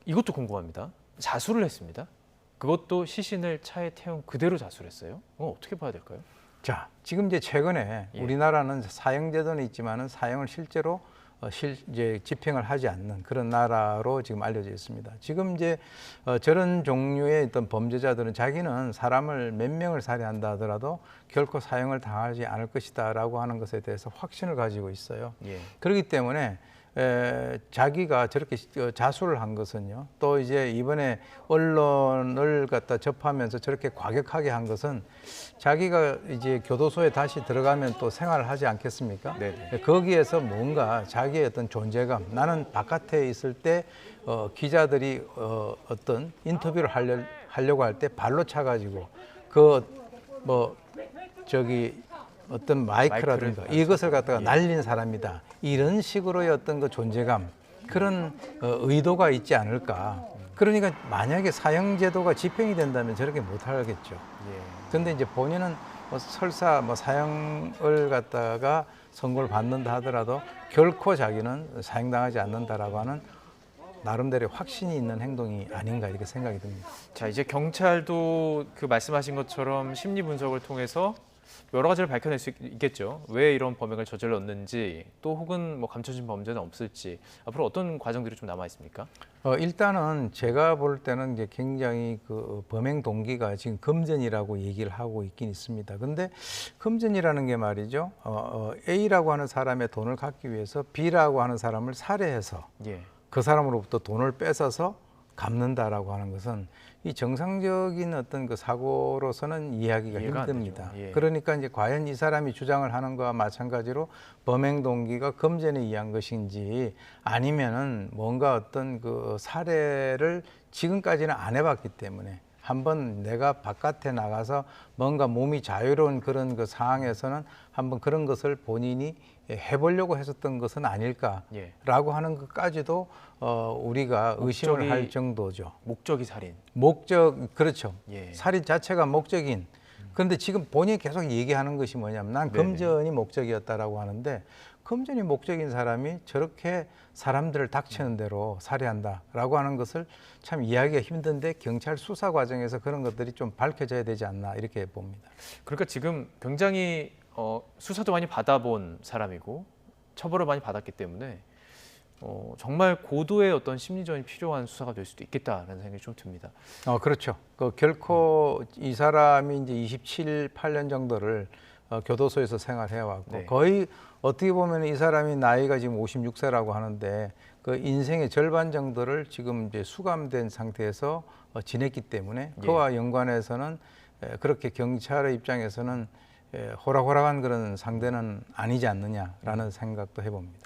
이것도 궁금합니다. 자수를 했습니다. 그것도 시신을 차에 태운 그대로 자수를 했어요. 어떻게 봐야 될까요? 자, 지금 이제 최근에 예. 우리나라는 사형제도는 있지만은 사형을 실제로 이제 집행을 하지 않는 그런 나라로 지금 알려져 있습니다. 지금 이제 저런 종류의 어떤 범죄자들은 자기는 사람을 몇 명을 살해한다 하더라도 결코 사형을 당하지 않을 것이다라고 하는 것에 대해서 확신을 가지고 있어요. 예. 그렇기 때문에 자기가 저렇게 자수를 한 것은요. 또 이제 이번에 언론을 갖다 접하면서 저렇게 과격하게 한 것은 자기가 이제 교도소에 다시 들어가면 또 생활을 하지 않겠습니까? 네네. 거기에서 뭔가 자기의 어떤 존재감, 나는 바깥에 있을 때 기자들이 어떤 인터뷰를 하려고 할 때 발로 차가지고 어떤 마이크라든가 이것을 갖다가 날린 사람이다. 이런 식으로의 어떤 그 존재감, 그런 의도가 있지 않을까. 그러니까 만약에 사형제도가 집행이 된다면 저렇게 못하겠죠. 그런데 이제 본인은 설사 사형을 갖다가 선고를 받는다 하더라도 결코 자기는 사형당하지 않는다라고 하는 나름대로 확신이 있는 행동이 아닌가 이렇게 생각이 듭니다. 자, 이제 경찰도 그 말씀하신 것처럼 심리 분석을 통해서 여러 가지를 밝혀낼 수 있겠죠. 왜 이런 범행을 저질렀는지, 또 혹은 뭐 감춰진 범죄는 없을지, 앞으로 어떤 과정들이 좀 남아 있습니까? 일단은 제가 볼 때는 이제 굉장히 그 범행 동기가 지금 금전이라고 얘기를 하고 있긴 있습니다. 근데 금전이라는 게 말이죠. A라고 하는 사람의 돈을 갖기 위해서 B라고 하는 사람을 살해해서 예. 그 사람으로부터 돈을 뺏어서 갚는다라고 하는 것은 이 정상적인 어떤 그 사고로서는 이해하기가 이해가 안 힘듭니다. 되죠. 예. 그러니까 이제 과연 이 사람이 주장을 하는 거와 마찬가지로 범행 동기가 금전에 의한 것인지 아니면은 뭔가 어떤 그 살해를 지금까지는 안 해봤기 때문에 한번 내가 바깥에 나가서 뭔가 몸이 자유로운 그런 그 상황에서는 한번 그런 것을 본인이 해보려고 했었던 것은 아닐까라고 예. 하는 것까지도 우리가 의심을 할 정도죠. 목적이 살인. 그렇죠. 예. 살인 자체가 목적인. 그런데 지금 본인이 계속 얘기하는 것이 뭐냐면 난 네네. 금전이 목적이었다라고 하는데 금전이 목적인 사람이 저렇게 사람들을 닥치는 대로 살해한다라고 하는 것을 참 이해하기가 힘든데 경찰 수사 과정에서 그런 것들이 좀 밝혀져야 되지 않나 이렇게 봅니다. 그러니까 지금 굉장히 수사도 많이 받아본 사람이고 처벌을 많이 받았기 때문에 정말 고도의 어떤 심리전이 필요한 수사가 될 수도 있겠다라는 생각이 좀 듭니다. 그렇죠. 결코 이 사람이 이제 27, 8년 정도를 교도소에서 생활해 왔고 네. 거의 어떻게 보면 이 사람이 나이가 지금 56세라고 하는데 그 인생의 절반 정도를 지금 이제 수감된 상태에서 지냈기 때문에 그와 연관해서는 그렇게 경찰의 입장에서는 호락호락한 그런 상대는 아니지 않느냐라는 생각도 해봅니다.